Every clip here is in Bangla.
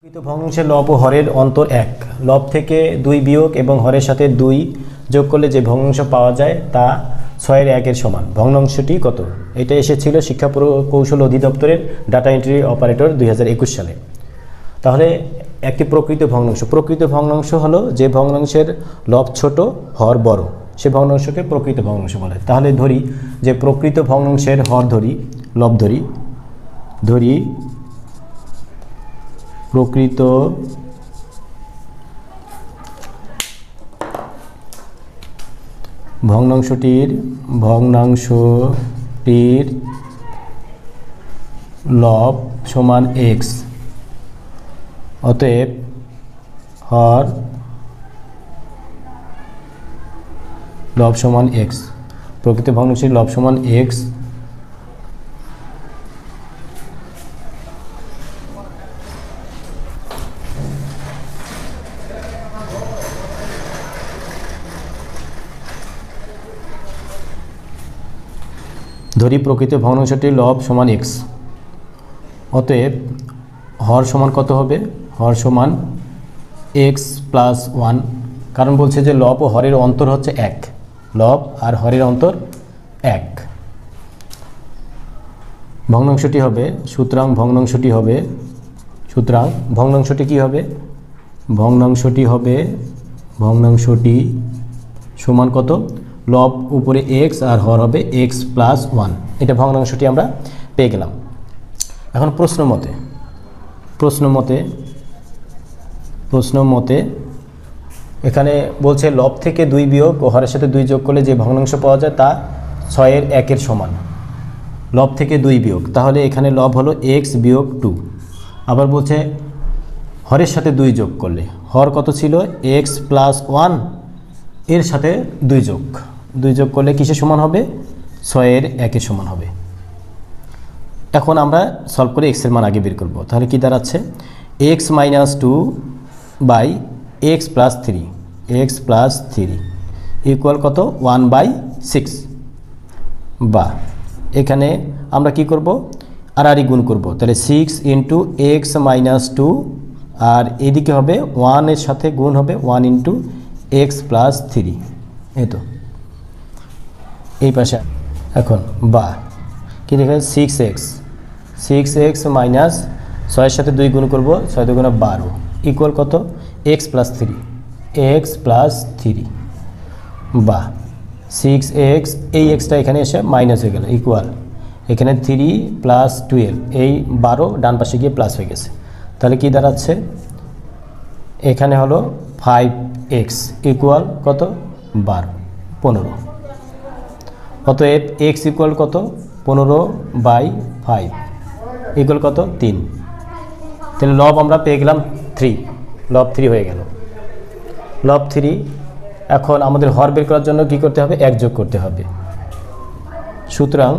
প্রকৃত ভগ্নাংশের লব ও হরের অন্তর 1। লব থেকে 2 বিয়োগ এবং হরের সাথে 2 যোগ করলে যে ভগ্নাংশ পাওয়া যায় তা 6/1 সমান। ভগ্নাংশটি কত? এটা এসেছিল শিক্ষা কৌশল অধিদপ্তরের ডাটা এন্ট্রি অপারেটর 2021 সালে। তাহলে একটি প্রকৃত ভগ্নাংশ হলো যে ভগ্নাংশের লব ছোট হর বড়, সে ভগ্নাংশকে প্রকৃত ভগ্নাংশ বলে। তাহলে ধরি যে প্রকৃত ভগ্নাংশের হর লব ধরি প্রকৃত ভগ্নাংশটির লব সমান x, অতএব হর লব সমান x। প্রকৃত ভগ্নাংশের লব সমান x, ধরি প্রকৃত ভগ্নাংশটির লব সমান x, অতএব হর সমান কত হবে? হর সমান x প্লাস 1, কারণ বলছে যে লব ও হরের অন্তর হচ্ছে 1, লব আর হরের অন্তর 1। ভগ্নাংশটি হবে সুতরাং ভগ্নাংশটি কি হবে? ভগ্নাংশটি সমান কত? লব উপরে x আর হর হবে x প্লাস 1। এটা ভগ্নাংশটি আমরা পেয়ে গেলাম। এখন প্রশ্ন মতে এখানে বলছে লব থেকে 2 বিয়োগ ও হরের সাথে 2 যোগ করলে যে ভগ্নাংশ পাওয়া যায় তা 6/1 সমান। লব থেকে 2 বিয়োগ, তাহলে এখানে লব হলো x বিয়োগ 2। আবার বলছে হরের সাথে 2 যোগ করলে, হর কত ছিল? x প্লাস 1, এর সাথে 2 যোগ করলে কিসের সমান হবে? 6/1 সমান হবে। এখন আমরা সলভ করে x এর মান আগে বের করব। তাহলে কি দাঁড়াচ্ছে? x minus 2 by x plus 3 equal কত? 1/6। বা এখানে আমরা কি করব? আর গুণ করব। তাহলে 6 ইন্টু x মাইনাস 2, আর এদিকে হবে 1 এর সাথে গুণ হবে 1 ইন্টু x প্লাস 3। এই তো এই পাশে এখন বা কি দেখে 6x মাইনাস 6 এর সাথে 2 গুণ করব, 6 2 গুণে 12 ইকুয়াল কত? x প্লাস 3 বা 6x, এই এক্সটা এখানে এসে মাইনাস হয়ে গেল, ইকুয়াল এখানে 3 প্লাস 12, এই 12 ডান পাশে গিয়ে প্লাস হয়ে গেছে। তাহলে কি দাঁড়াচ্ছে? এখানে হলো 5x ইকুয়াল কত? 15। অতএব x ইকুয়াল কত? 15/5 ইকুয়াল কত? 3। তাহলে লব আমরা পেয়ে গেলাম 3, লব 3 হয়ে গেল। লব 3। এখন আমাদের হর বের করার জন্য কি করতে হবে? 1 যোগ করতে হবে। সুতরাং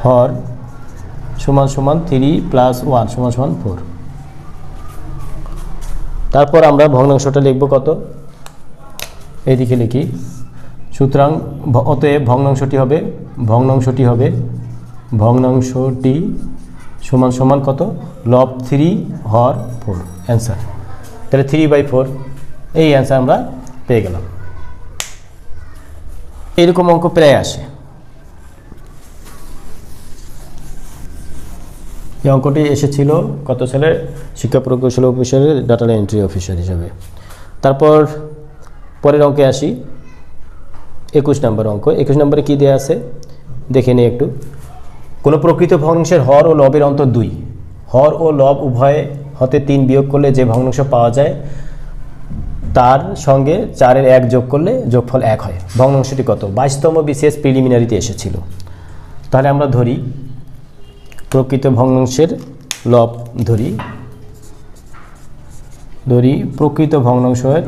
হর সমান 3 প্লাস 1 সমান 4। তারপর আমরা ভগ্নাংশটা লিখব কত? এইদিকে লিখি। সুতরাং অতএব ভগ্নাংশটি সমান কত? লব 3 হর 4, অ্যান্সার। তাহলে 3/4 এই অ্যান্সার আমরা পেয়ে গেলাম। এরকম অঙ্ক প্রায় আসে। এই অঙ্কটি এসেছিল কত সালে? শিক্ষা প্রকৌশল অফিসারের ডাটা এন্ট্রি অফিসার হিসাবে। তারপর পরের অঙ্কে আসি, 21 নম্বর অঙ্ক। 21 নম্বরে কী দেওয়া আছে দেখে নিই একটু। কোনো প্রকৃত ভগ্নাংশের হর ও লবের অন্তর 2, হর ও লব উভয় হতে 3 বিয়োগ করলে যে ভগ্নাংশ পাওয়া যায় তার সঙ্গে 4/1 যোগ করলে যোগফল 1 হয়। ভগ্নাংশটি কত? 22তম বিসিএস প্রিলিমিনারিতে এসেছিল। তাহলে আমরা ধরি প্রকৃত ভগ্নাংশের লব ধরি প্রকৃত ভগ্নাংশের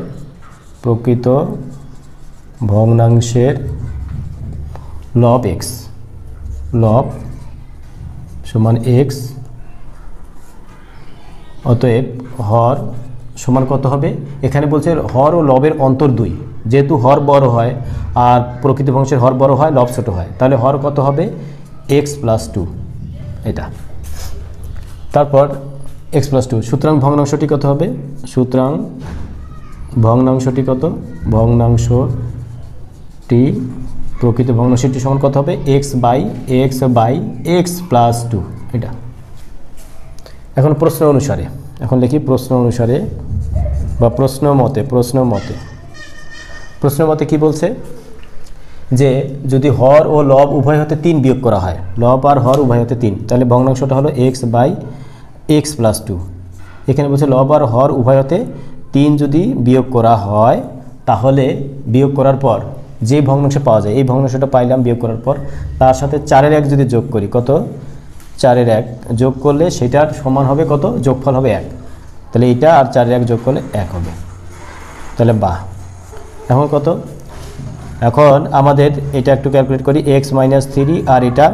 লব x, লব সমান x, অতএব হর সমান কত হবে? এখানে বলছে হর ও লবের অন্তর 2, যেহেতু হর বড় হয় আর প্রকৃত ভগ্নাংশের হর বড় হয় লব ছোট হয়, তাহলে হর কত হবে? x + 2। এটা তারপর x+2, সুতরাং ভগ্নাংশটি কত হবে? সুতরাং ভগ্নাংশটি কত? ভগ্নাংশটি প্রকৃত ভগ্নাংশটি সমান কত হবে? x/x+2 এটা। এখন প্রশ্ন অনুসারে, এখন লিখি প্রশ্ন অনুসারে বা প্রশ্ন মতে কি বলছে? যে যদি হর ও লব উভয় হতে 3 বিয়োগ করা হয়, লব আর হর উভয় হতে 3, তাহলে ভগ্নাংশটা হলো x/x+2। এখানে বলছে লব আর হর উভয় হতে 3 যদি বিয়োগ করা হয়, তাহলে বিয়োগ করার পর যে ভগ্নাংশ পাওয়া যায়, এই ভগ্নাংশটা পাইলাম বিয়োগ করার পর, তার সাথে 4/1 যদি যোগ করি, কত? 4/1 যোগ করলে সেটার সমান হবে কত? যোগফল হবে 1। তাহলে এইটা আর 4/1 যোগ করলে 1 হবে। তাহলে বাহ। এখন কত? এখন আমাদের এটা একটু ক্যালকুলেট করি, x-3 আর এটা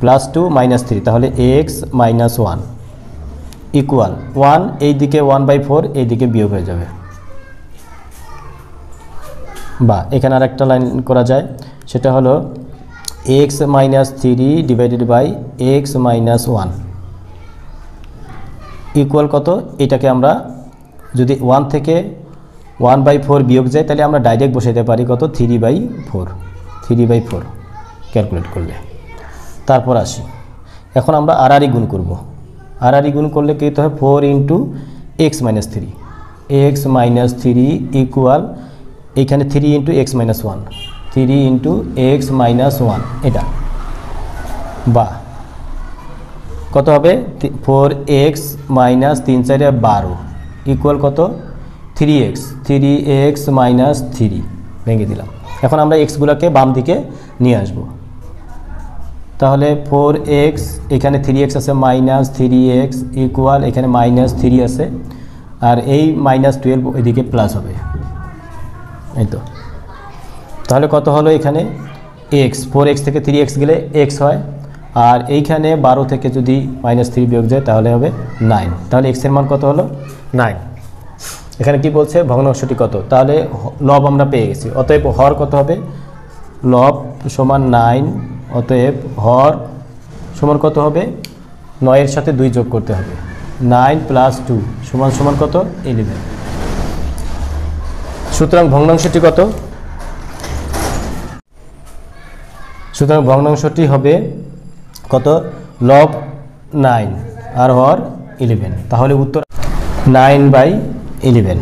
+2 -3, তাহলে x-1 ইকুয়াল 1, এইদিকে 1/4, এইদিকে বিয়োগ হয়ে যাবে। বা এখানে আর একটা লাইন করা যায়, সেটা হলো x-3 divided by x-1 equal কত? এটাকে আমরা যদি 1 থেকে 1/4 বিয়োগ যায়, তাহলে আমরা ডাইরেক্ট বসাইতে পারি কত? 3/4 ক্যালকুলেট করলে। তারপর আসি, এখন আমরা আড়াআড়ি গুণ করব। আড়াআড়ি গুণ করলে কী হতে হয়? 4 × x-3, x-3 ইকুয়াল এইখানে 3 × x-1, 3 × x-1 এটা। বা কত হবে? 4x - 3 × 4 = 12 ইকুয়াল কত? 3x - 3 ভেঙে দিলাম। এখন আমরা এক্সগুলোকে বাম দিকে নিয়ে আসব। তাহলে 4x, এখানে 3x আছে, -3x ইকুয়াল এখানে -3 আছে, আর এই -12 এদিকে প্লাস হবে, এই তো। তাহলে কত হলো এখানে? x, 4x থেকে 3x গেলে x হয়, আর এইখানে 12 থেকে যদি -3 বিয়োগ যায় তাহলে হবে 9। তাহলে x এর মান কত হলো? 9। এখানে কি বলছে? ভগ্নাংশটি কত? তাহলে লব আমরা পেয়ে গেছি, অতএব হর কত হবে? লব সমান 9, অতএব হর সমান কত হবে? 9 এর সাথে 2 যোগ করতে হবে, 9 + 2 সমান কত? 11। সুতরাং ভগ্নাংশটি কত? সুতরাং ভগ্নাংশটি হবে কত? লব 9 আর হর 11। তাহলে উত্তর 9/11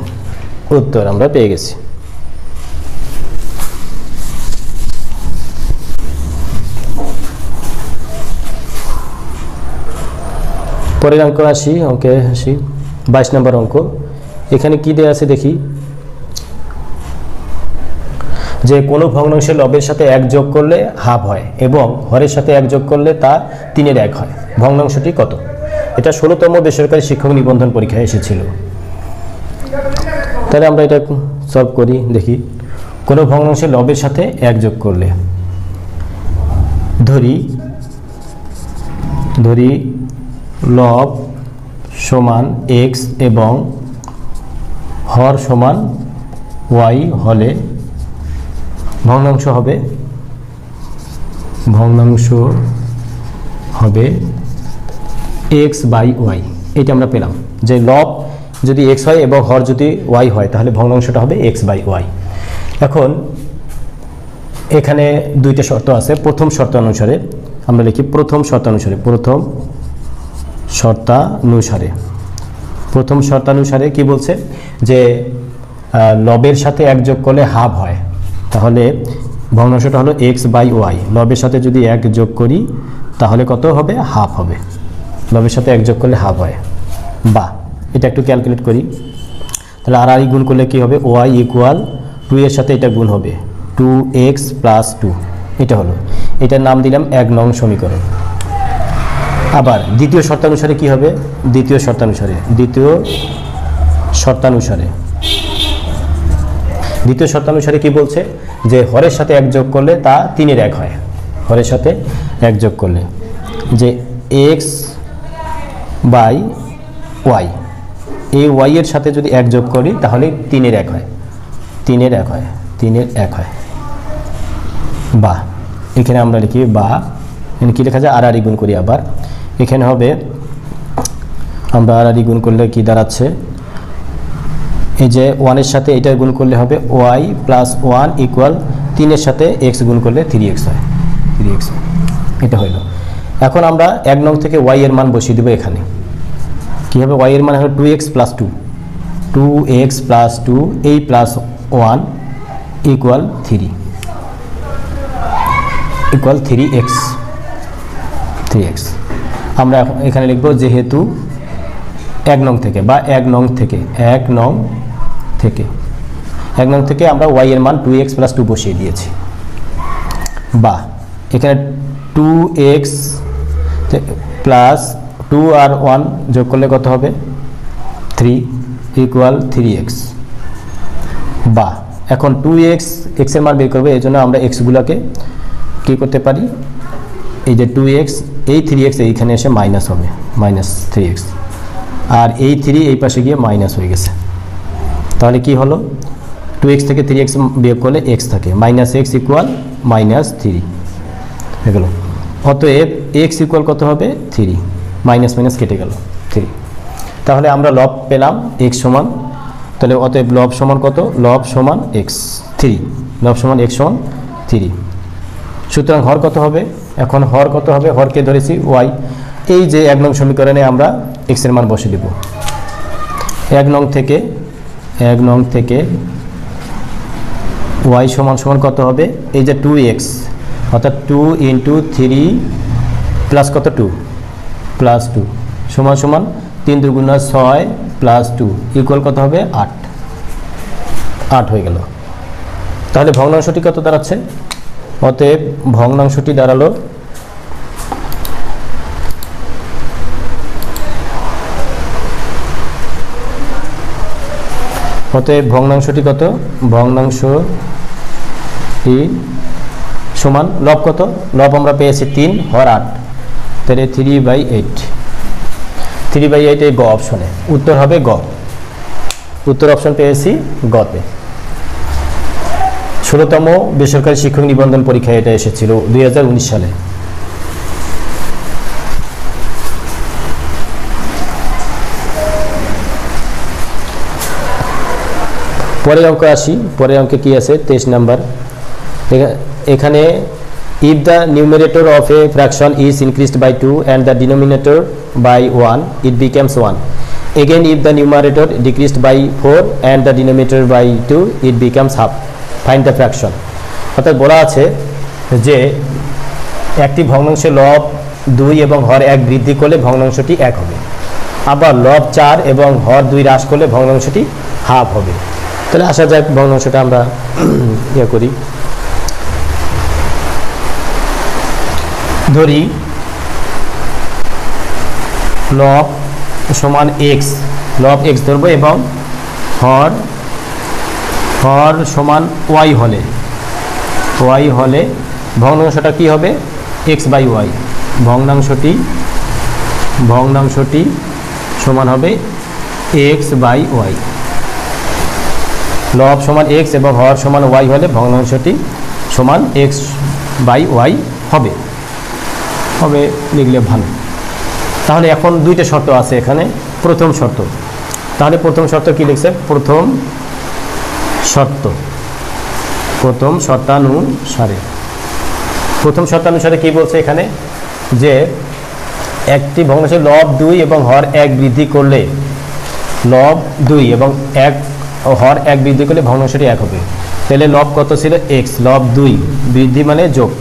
উত্তর আমরা পেয়ে গেছি। পরের অঙ্ক আসি, অঙ্কে আসি 22 নম্বর অঙ্ক। এখানে কি দেওয়া আছে দেখি, যে কোনো ভগ্নাংশে লবের সাথে 1 যোগ করলে হাফ হয় এবং হরের সাথে 1 যোগ করলে তা 3/1 হয়। ভগ্নাংশটি কত? এটা 16তম বেসরকারি শিক্ষক নিবন্ধন পরীক্ষায় এসেছিল। তাহলে আমরা এটা সলভ করি, দেখি। কোনো ভগ্নাংশে লবের সাথে 1 যোগ করলে, ধরি লব সমান x এবং হর সমান y হলে ভগ্নাংশ হবে x/y। এটা আমরা পেলাম যে লব যদি x হয় এবং হর যদি y হয়, তাহলে ভগ্নাংশটা হবে x/y। এখন এখানে 2টা শর্ত আছে। প্রথম শর্তানুসারে আমরা লিখি, প্রথম শর্তানুসারে কি বলছে? যে লবের সাথে 1 যোগ করলে হাফ হয়, তাহলে ভগ্নাংশটা হলো x/y। লবের সাথে যদি 1 যোগ করি তাহলে কত হবে? হাফ হবে। লবের সাথে 1 যোগ করলে হাফ হয়। বা এটা একটু ক্যালকুলেট করি, তাহলে আর গুণ করলে কি হবে? y ইকুয়াল 2 এর সাথে এটা গুণ হবে, 2x + 2। এটা হলো, এটার নাম দিলাম 1 নং সমীকরণ। আবার দ্বিতীয় শর্তানুসারে কি হবে? দ্বিতীয় শর্তানুসারে কি বলছে? যে হরের সাথে 1 যোগ করলে তা 3/1 হয়। হরের সাথে 1 যোগ করলে যে x/y, এই y এর সাথে যদি 1 যোগ করি তাহলে 3/1 হয়, 3/1 হয়। বা এখানে আমরা লিখি বা, এখানে কি লেখা যায়? আর গুণ করি। আবার এখানে হবে আমরা আর গুণ করলে কি দাঁড়াচ্ছে, এই যে 1-এর সাথে এটা গুণ করলে হবে y প্লাস 1 ইকুয়াল 3-এর সাথে x গুণ করলে 3x হয়, 3x এটা হইল। এখন আমরা 1 নং থেকে y এর মান বসিয়ে দেবো এখানে। কী হবে, y এর মান হলো 2x প্লাস 2, 2x প্লাস 2 এই প্লাস 1 ইকুয়াল 3 ইকুয়াল 3x। আমরা এখানে লিখব যেহেতু 1 নং থেকে বা 1 নং থেকে আমরা y এর মান 2x প্লাস 2 বসিয়ে দিয়েছি, বা এখানে 2x প্লাস 2 আর 1 যোগ করলে কত হবে 3 ইকুয়াল 3x। বা এখন 2x x এর মান বের করবে, এই জন্য আমরা xগুলোকে কী করতে পারি, এই যে 2x এই 3x এইখানে এসে মাইনাস হবে, মাইনাস 3x, আর এই 3 এই পাশে গিয়ে মাইনাস হয়ে গেছে। তাহলে কি হলো, 2x থেকে 3x বিয়োগ করলে x থাকে, মাইনাস x ইকুয়াল মাইনাস 3 হয়ে গেল। অতএব x ইকুয়াল কত হবে 3, মাইনাস মাইনাস কেটে গেল 3। তাহলে আমরা লব পেলাম x সমান, তাহলে অতএব লব সমান কত, লব সমান x 3, লব সমান x সমান 3। সুতরাং হর কত হবে, এখন হর কত হবে, হরকে ধরেছি y, এই যে 1 নং সমীকরণে আমরা x এর মান বসে দেব। 1 নং থেকে y সমান সমান কত হবে, এই যে 2x অর্থাৎ 2 ইন্টু 3 প্লাস কত 2 প্লাস 2 সমান সমান 3 দুগুণা 6 প্লাস 2 ইকুয়াল কত হবে 8 হয়ে গেল। তাহলে ভগ্নাংশটি কত দাঁড়াচ্ছে, অতএব ভগ্নাংশটি দাঁড়ালো কত, ভগ্নাংশটি সমান লব কত, লব আমরা পেয়েছি 3 হর 8, তাহলে 3/8 এই গ অপশনে উত্তর হবে গ, উত্তর অপশন পেয়েছি গতে। 16তম বেসরকারি শিক্ষক নিবন্ধন পরীক্ষায় এটা এসেছিল 2019 সালে। পরের অঙ্ক আসি, পরের অঙ্কে কি আছে 23 নাম্বার। এখানে if the numerator of a fraction is increased by 2 and the denominator by 1 it becomes 1. Again if the numerator decreased by 4 and the denominator by 2 it becomes half. Find the fraction. অর্থাৎ বলা আছে যে একটি ভগ্নাংশে লব 2 এবং হর 1 বৃদ্ধি করলে ভগ্নাংশটি 1 হবে, আবার লব 4 এবং হর 2 হ্রাস করলে ভগ্নাংশটি হাফ হবে। তাহলে আসা যাক ভগ্নাংশটা আমরা করি। ধরি লব সমান x, লব x ধরবো এবং হর সমান y হলে ভগ্নাংশটা কি হবে x বাই y, ভগ্নাংশটি সমান হবে x বাই y। লব সমান x এবং হর সমান y হলে ভগ্নাংশটি সমান x বাই y হবে লিখলে ভালো। তাহলে এখন দুইটা শর্ত আছে এখানে। প্রথম শর্ত, তাহলে প্রথম শর্ত কি লিখছে, প্রথম শর্তানুসারে কি বলছে এখানে, যে একটি ভগ্নাংশে লব 2 এবং হর 1 বৃদ্ধি করলে, লব 2 এবং হর 1 বৃদ্ধি করলে ভগ্নাংশটি 1 হবে। তাহলে লব কত ছিল x, লব 2 বৃদ্ধি মানে যোগ,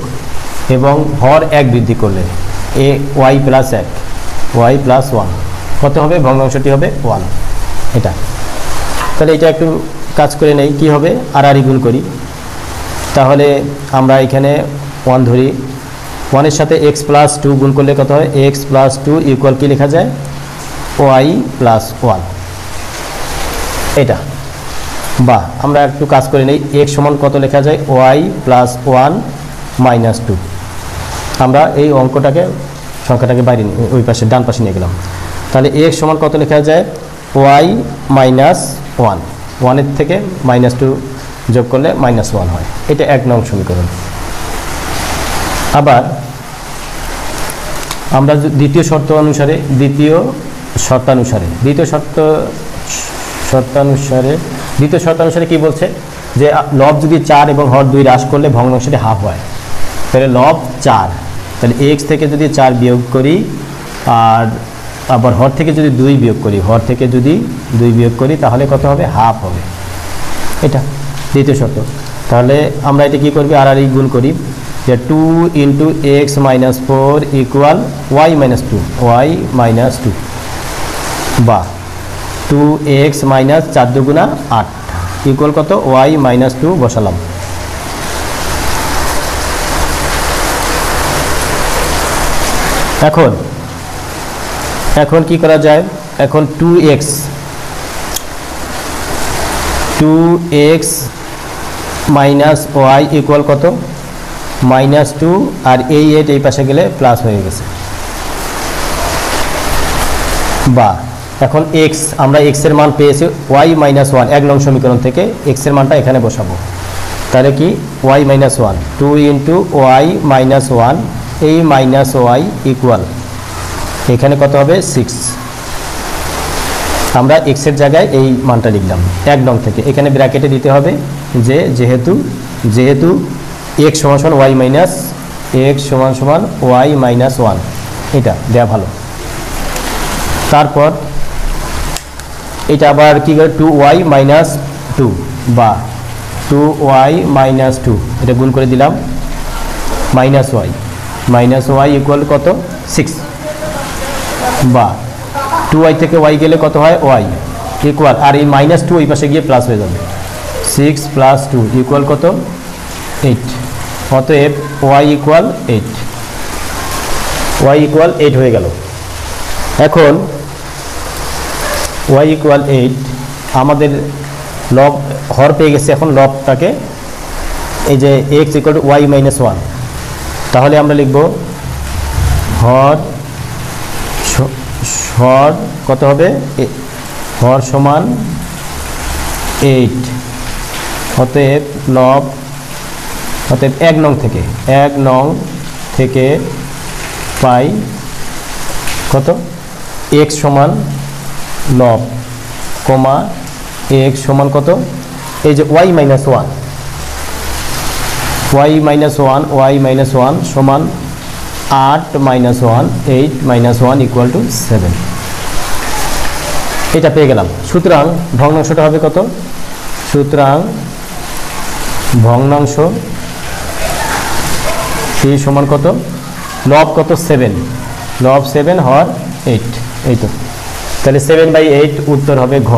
এবং হর 1 বৃদ্ধি করলে y প্লাস 1 কত হবে, ভগ্নাংশটি হবে 1 এটা। তাহলে এটা একটু কাজ করে নেই, কি হবে আর গুণ করি। তাহলে আমরা এখানে 1 ধরি, 1 এর সাথে x প্লাস 2 গুণ করলে কত হয়, x প্লাস 2 ইকুয়াল কি লেখা যায় y প্লাস 1 এটা। বা আমরা একটু কাজ করে নেই, x সমান কত লেখা যায়, y প্লাস 1 মাইনাস 2। আমরা এই সংখ্যাটাকে বাইরে ওই পাশে ডান পাশে নিয়ে গেলাম। তাহলে x সমান কত লেখা যায়, y মাইনাস 1, 1 থেকে মাইনাস 2 যোগ করলে মাইনাস 1 হয়। এটা 1 নং সমীকরণ। আবার আমরা দ্বিতীয় শর্ত অনুসারে, দ্বিতীয় শর্তানুসারে দ্বিতীয় শর্তানুসারে কি বলছে যে লব যদি 4 এবং হর 2 হ্রাস করলে ভগ্নাংশটি হাফ হয়। তাহলে লব 4, তাহলে x থেকে যদি 4 বিয়োগ করি আর আবার হর থেকে যদি 2 বিয়োগ করি তাহলে কত হবে? হাফ হবে। এটা দ্বিতীয় শর্ত। তাহলে আমরা এটা কি করবি? আর গুণ করি যে 2 × x - 4 = y - 2 বা 2x - 4 দুগুণা 8 ইকুয়াল কত? y - 2 বসালাম। এখন কি করা যায়? এখন 2x - y ইকুয়াল কত? -2 আর এই 8 এই পাশে গেলে প্লাস হয়ে গেছে। বা এখন x, আমরা x এর মান পেয়েছি y - 1 1 নং সমীকরণ থেকে x এর মানটা এখানে বসাবো। তাহলে কি? y - 1 2 × y - 1 এই -y ইকুয়াল এখানে কত হবে? 6। আমরা x এর জায়গায় এই মানটা লিখলাম 1 নং থেকে। এখানে ব্র্যাকেটে দিতে হবে যে যেহেতু x = y - 1 এটা দেয়া ভালো। তারপর এটা আবার কি করে? 2y - 2 বা 2y - 2 এটা গুণ করে দিলাম -y ইকুয়াল কত? 6 বা 2y থেকে y গেলে কত হয়? y ইকুয়াল, আর এই -2 ওই পাশে গিয়ে প্লাস হয়ে যাবে। 6 + 2 ইকুয়াল কত? 8। অতএব y ইকুয়াল 8 হয়ে গেল। এখন y ইকুয়াল 8 আমাদের লব হর পেয়ে গেছে। এখন লবটাকে এই যে x ইকুয়াল টু y - 1, তাহলে আমরা লিখব হর কত হবে? হর সমান 8। অতএব 1 নং থেকে পাই কত? x সমান লব কমা x সমান কত? এই যে y - 1 সমান 8 - 1 8 - 1 ইকুয়াল টু 7। এটা পেয়ে গেলাম। সুতরাং ভগ্নাংশটা হবে কত? সুতরাং ভগ্নাংশ কি সমান কত? লব কত? 7, লব 7 হর 8, এই তো। তাহলে 7/8 উত্তর হবে ঘ।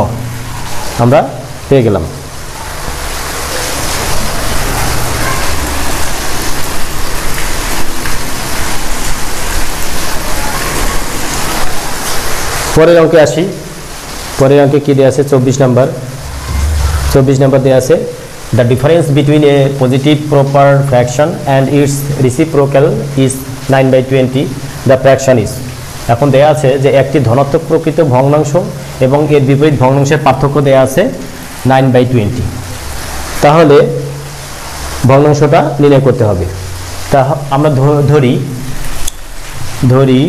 আমরা পেয়ে গেলাম। পরের অঙ্কে আসি। পরের অঙ্কে কি দেওয়া আছে? 24 নাম্বার দেওয়া আছে the difference between A positive proper fraction and it's reciprocal is 9/20 the fraction is. এখন দেওয়া আছে যে একটি ধনাত্মক প্রকৃত ভগ্নাংশ এবং এর বিপরীত ভগ্নাংশের পার্থক্য দেওয়া আছে 9/20। তাহলে ভগ্নাংশটা নির্ণয় করতে হবে। তা আমরা ধরি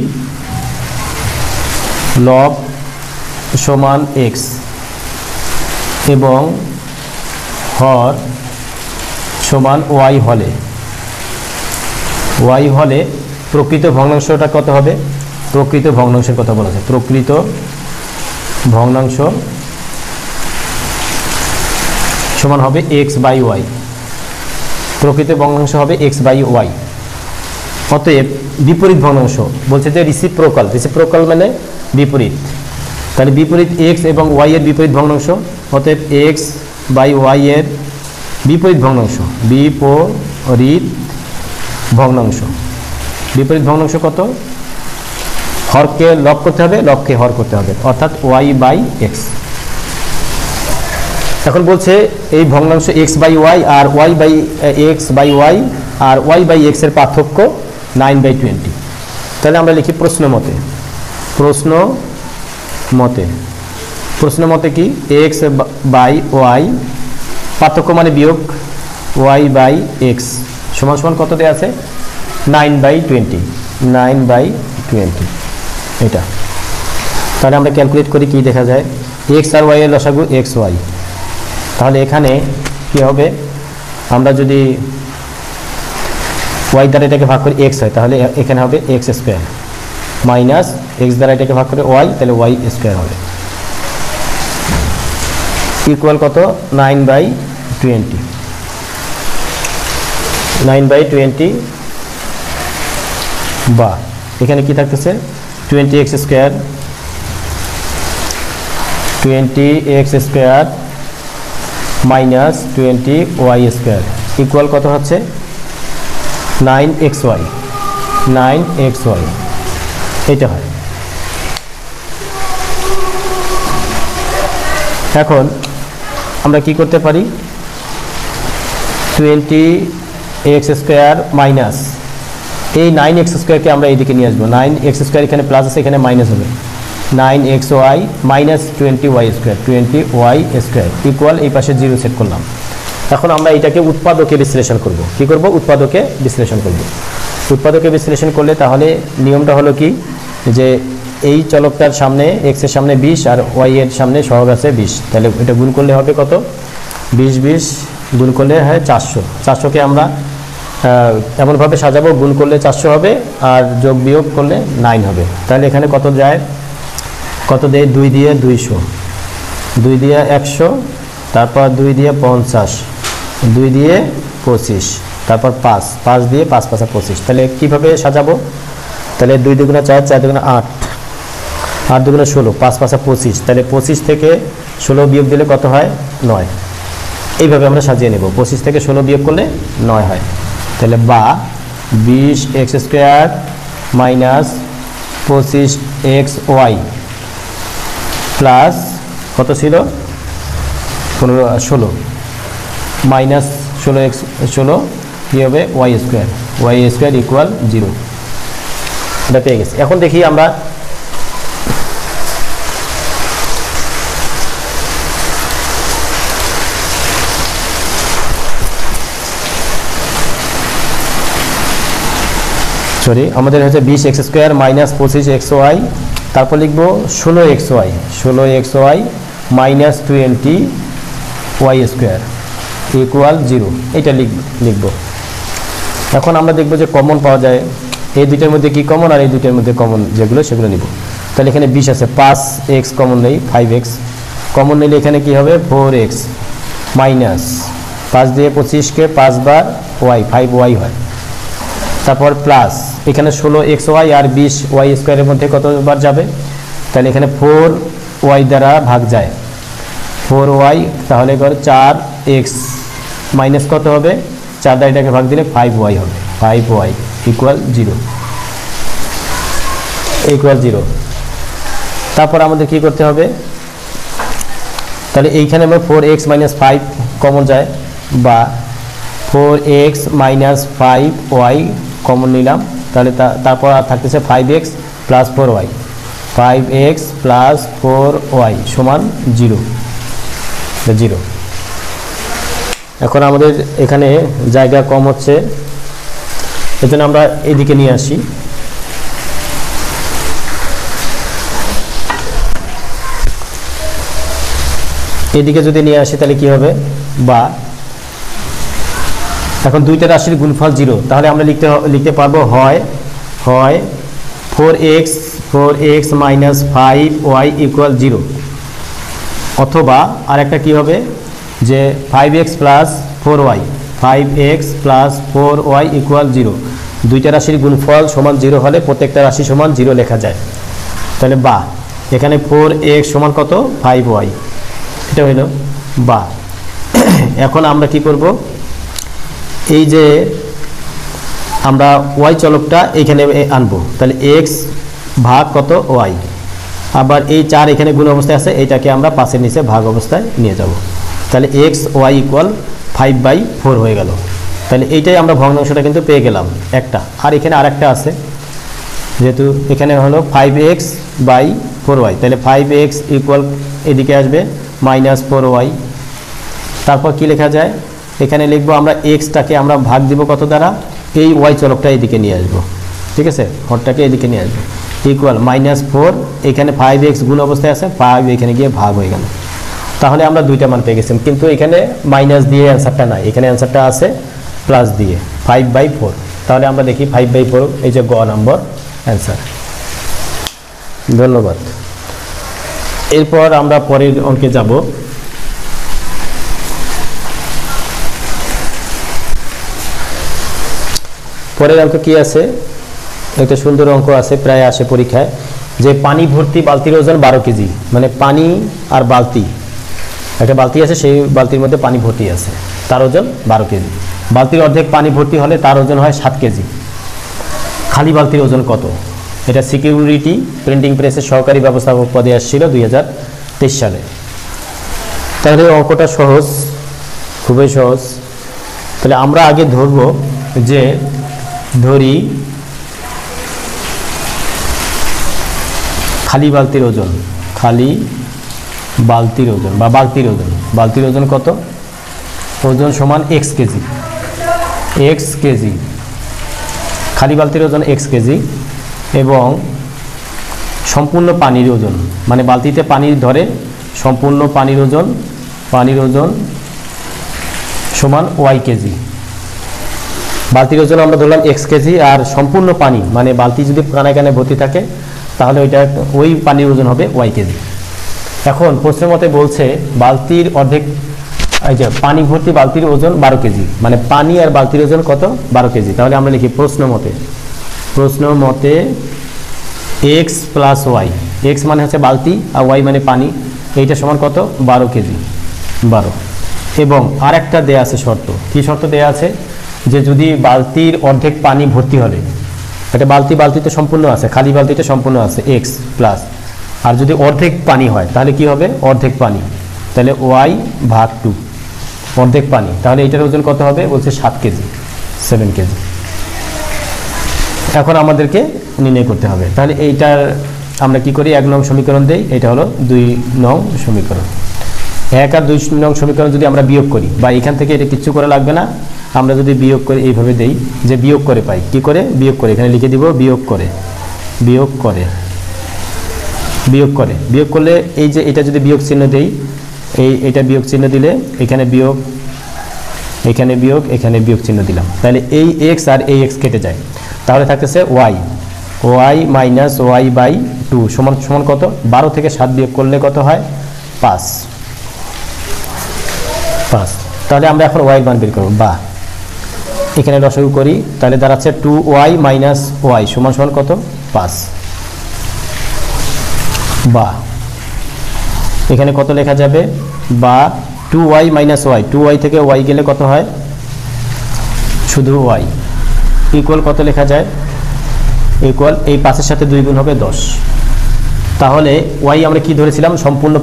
লব সমান x এবং হর সমান y হলে প্রকৃত ভগ্নাংশটা কত হবে? প্রকৃত ভগ্নাংশের কথা বলা যায়। প্রকৃত ভগ্নাংশ সমান হবে x/y। প্রকৃত ভগ্নাংশ হবে x/y। অতএব বিপরীত ভগ্নাংশ বলছে যে রিসিপ্রোকাল মানে বিপরীত। তাহলে বিপরীত x এবং y এর বিপরীত ভগ্নাংশ। অতএব x/y এর বিপরীত ভগ্নাংশ বিপরীত ভগ্নাংশ কত? হরকে লব করতে হবে, লবকে হর করতে হবে, অর্থাৎ y/x। এখন বলছে এই ভগ্নাংশ x/y আর y/x/y আর y/x এর পার্থক্য 9/20। তাহলে আমরা লিখি প্রশ্ন মতে কি? x/y পার্থক্য মানে বিয়োগ y/x সমান কত দেওয়া আছে? 9/20 এটা। তাহলে আমরা ক্যালকুলেট করি, কি দেখা যায়, এক্স আর ওয়াই এর লসাগু এক্স ওয়াই। তাহলে এখানে কি হবে, আমরা যদি ওয়াই দ্বারা এটাকে ভাগ করি এক্স হয়, তাহলে এখানে হবে এক্স স্কোয়ার মাইনাস এক্স দ্বারা এটাকে ভাগ করে ওয়াই, তাহলে ওয়াই স্কোয়ার হবে ইকুয়াল কত 9/20। 9/20 বা এখানে কি থাকতেছে 20x square, 20x square minus 20y square equal কত হচ্ছে 9xy। 9xy এটা হয়। এখন আমরা কি করতে পারি, 20x স্কোয়ার মাইনাস এই 9x স্কোয়ারকে আমরা এইদিকে নিয়ে আসবো। 9x স্কোয়ার এখানে প্লাস আছে, এখানে মাইনাস হবে, 9xy minus 20y square, 20y square equal এই পাশে 0 সেট করলাম। এখন আমরা এটাকে উৎপাদকে বিশ্লেষণ করব। কি করব, উৎপাদকে বিশ্লেষণ করব। উৎপাদকে বিশ্লেষণ করলে তাহলে নিয়মটা হলো কি, যে এই চলকটার সামনে x এর সামনে 20 আর y এর সামনে সহগ আছে 20, তাহলে এটা গুণ করলে হবে কত, 20 গুণ করলে হয় 400। 400কে আমরা এমনভাবে সাজাবো, গুণ করলে 400 হবে আর যোগ বিয়োগ করলে 9 হবে। তাহলে এখানে কত যায়, কত দেয়, 2 দিয়ে 200, 2 দিয়ে 100, তারপর 2 দিয়ে 50, 2 দিয়ে 25, তারপর 5 দিয়ে 5 5 25। তাহলে কীভাবে সাজাবো, তাহলে 2 দুগুণা 4, 4 দুগুণা 8, 8 দুগুণা 16, 5 5 25। তাহলে 25 থেকে 16 বিয়োগ দিলে কত হয়, 9। এইভাবে আমরা সাজিয়ে নেব, 25 থেকে 16 বিয়োগ করলে 9 হয়। তাহলে বা 20x square minus 25xy plus কত ছিল 16 মাইনাস 16 কী হবে y স্কোয়ার ইকুয়াল 0। এটা পেয়ে গেছি। এখন দেখি আমরা আমাদের হচ্ছে 20x স্কোয়ার মাইনাস 25xy, তারপর লিখবো 16xy minus 20y square equal 0। এটা লিখবো। এখন আমরা দেখবো যে কমন পাওয়া যায়, এই দুইটার মধ্যে কি কমন আর এই দুইটার মধ্যে কমন যেগুলো সেগুলো নিব। তাহলে এখানে 20 আছে, 5x কমন নেই, 5x কমন নিলে এখানে কি হবে 4x মাইনাস 5 দিয়ে 25কে 5 বার y, 5y হয়, তারপর প্লাস এখানে 16xy আর 20y স্কোয়ারের মধ্যে কতবার যাবে, তাহলে এখানে 4y দ্বারা ভাগ যায়, 4y, তাহলে 4x মাইনাস কত হবে, 4 দ্বারা এটাকে ভাগ দিলে 5y হবে, 5y ইকুয়াল 0। তারপর আমাদের কি করতে হবে, তাহলে এইখানে আমরা 4x মাইনাস 5 কমন যায়, বা 4x মাইনাস 5y কমন নিলাম, তাহলে তারপর আর থাকতেছে 5x plus 4y, 5x plus 4y সমান 0। এখন আমাদের এখানে জায়গা কম হচ্ছে, এজন্য আমরা এদিকে নিয়ে আসি। এদিকে যদি নিয়ে আসি তাহলে কি হবে, বা এখন দুইটা রাশির গুণফল 0, তাহলে আমরা লিখতে পারবো হয় 4x মাইনাস 5y ইকুয়াল 0, অথবা আরেকটা কি হবে যে 5x plus 4y, 5x plus 4y equal 0। দুইটা রাশির গুণফল সমান 0 হলে প্রত্যেকটা রাশি সমান 0 লেখা যায়। তাহলে বা এখানে 4x সমান কত 5y, এটা হইল বা। এখন আমরা কি করব, এই যে আমরা y চলকটা এখানে আনবো, তাহলে x ভাগ কত y, আবার এই 4 এখানে গুণ অবস্থায় আছে, এইটাকে আমরা 5-এর নিচে ভাগ অবস্থায় নিয়ে যাব, তাহলে x y ইকুয়াল 5/4 হয়ে গেল। তাহলে এইটাই আমরা ভগ্নাংশটা কিন্তু পেয়ে গেলাম একটা। আর এখানে আরেকটা আছে, যেহেতু এখানে হলো 5x/4y, তাহলে 5x ইকুয়াল এদিকে আসবে মাইনাস 4y। তারপর কি লেখা যায়, এখানে লিখবো আমরা এক্সটাকে আমরা ভাগ দিব কত দ্বারা, এই ওয়াই চলকটা এদিকে নিয়ে আসবো, ঠিক আছে, হরটাকে এদিকে নিয়ে আসবো, ইকুয়াল -4, এখানে 5x গুণ অবস্থায় আছে, 5 এখানে গিয়ে ভাগ হয়ে গেল। তাহলে আমরা দুইটা মান পেয়ে গেছি, কিন্তু এখানে মাইনাস দিয়ে অ্যান্সারটা নাই, এখানে অ্যান্সারটা আছে প্লাস দিয়ে 5/4। তাহলে আমরা দেখি 5/4, এই যে গ নম্বর অ্যান্সার। ধন্যবাদ। এরপর আমরা পরের অঙ্কে যাব। পরের অঙ্ক কি আছে? একটা সুন্দর অঙ্ক আছে, প্রায় আসে পরীক্ষায়, যে পানি ভর্তি বালতির ওজন 12 কেজি। মানে পানি আর বালতি, একটা বালতি আছে, সেই বালতির মধ্যে পানি ভর্তি আছে, তার ওজন 12 কেজি। বালতির অর্ধেক পানি ভর্তি হলে তার ওজন হয় 7 কেজি। খালি বালতির ওজন কত? এটা সিকিউরিটি প্রিন্টিং প্রেসের সহকারী ব্যবস্থাপক পদে আসছিল 2023 সালে। তাহলে অঙ্কটা সহজ, খুবই সহজ। তাহলে আমরা আগে ধরব যে ধরি খালি বালতির ওজন, খালি বালতির ওজন বা বালতির ওজন, বালতির ওজন কত? ওজন সমান x কেজি, x কেজি, খালি বালতির ওজন x কেজি। এবং সম্পূর্ণ পানির ওজন, মানে বালতিতে পানি ধরে সম্পূর্ণ পানির ওজন সমান y কেজি। বালতির ওজন আমরা ধরলাম x কেজি, আর সম্পূর্ণ পানি মানে বালতি যদি কানায় কানায় ভর্তি থাকে তাহলে ওই পানির ওজন হবে y কেজি। এখন প্রশ্নের মতে বলছে বালতির অর্ধেক, এই যে পানি ভর্তি বালতির ওজন 12 কেজি, মানে পানি আর বালতির ওজন কত? 12 কেজি। তাহলে আমরা লিখি প্রশ্ন মতে x প্লাস y, x মানে হচ্ছে বালতি আর y মানে পানি, এইটা সমান কত? 12 কেজি, 12। এবং আর একটা দেয়া আছে শর্ত, কি শর্ত দেয়া আছে? যে যদি বালতির অর্ধেক পানি ভর্তি হলে, এটা বালতিতে সম্পূর্ণ আছে, খালি বালতিতে সম্পূর্ণ আছে x প্লাস, আর যদি অর্ধেক পানি হয় তাহলে কি হবে? অর্ধেক পানি, তাহলে y/2, অর্ধেক পানি। তাহলে এটার ওজন কত হবে? বলছে 7 কেজি, 7 কেজি। এখন আমাদেরকে নির্ণয় করতে হবে। তাহলে এইটার আমরা কি করি? 1 নং সমীকরণ দেই, এটা হলো 2 নং সমীকরণ। 1 আর 2 নং সমীকরণ যদি আমরা বিয়োগ করি, বা এখান থেকে এটা কিচ্ছু করা লাগবে না, আমরা যদি বিয়োগ করে এইভাবে দেই যে বিয়োগ করে পাই, কি করে? বিয়োগ করে, এখানে লিখে দিব বিয়োগ করলে এই যে এটা যদি বিয়োগ চিহ্ন দেই, এইটা বিয়োগ চিহ্ন দিলে এখানে বিয়োগ, এখানে বিয়োগ চিহ্ন দিলাম, তাহলে এই x আর এই x কেটে যায়। তাহলে থাকতেছে y মাইনাস y/2 সমান কত? 12 থেকে 7 বিয়োগ করলে কত হয়? 5। তাহলে আমরা এখন y এর মান বের করব, বা এখানে লসাগু করি, তাহলে দাঁড়াচ্ছে 2y মাইনাস y সমান কত? 5। বা এখানে কত লেখা যাবে? বা 2y মাইনাস y, 2y থেকে y গেলে কত হয়? শুধু y, ইকুয়াল কত লেখা যায়? ইকুয়াল এই 5 এর সাথে 2 গুণ হবে 10। তাহলে y আমরা কি ধরেছিলাম? সম্পূর্ণ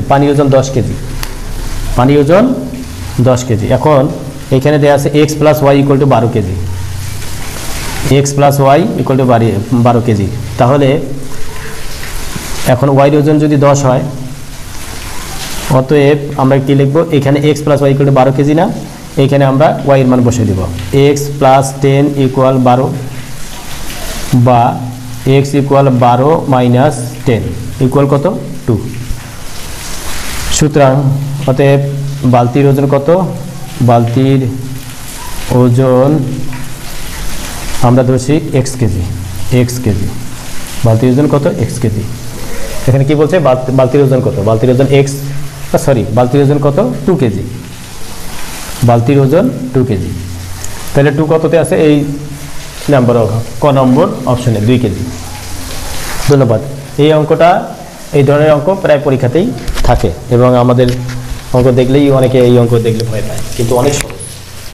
পানির ওজন 10 কেজি, পানির ওজন 10 কেজি। এখন এখানে দেওয়া আছে x plus y equal to 12 KG, x plus y equal to 12 KG. তাহলে এখন y এর ওজন যদি 10 হয়, অতএব আমরা কি লিখব? এখানে x plus y equal to 12 KG না, এখানে আমরা y এর মান বসিয়ে দেব, x প্লাস 10 ইকুয়াল 12, বা x ইকুয়াল 12 মাইনাস 10 ইকুয়াল কত? 2। সুতরাং অতএব বালতির ওজন কত? বালতির ওজন আমরা ধরছি x কেজি, বালতির ওজন কত? x KG. এখানে কি বলছে? বালতির ওজন কত? বালতির ওজন বালতির ওজন কত? 2 কেজি, বালতির ওজন 2 কেজি। তাহলে 2 কততে আছে? এই নাম্বার, ক নম্বর অপশনে 2 কেজি। ধন্যবাদ। এই অঙ্কটা, এই ধরনের অঙ্ক প্রায় পরীক্ষাতেই থাকে, এবং আমাদের অঙ্ক দেখলেই অনেকে এই অঙ্ক দেখলে ভয় পায়, কিন্তু অনেক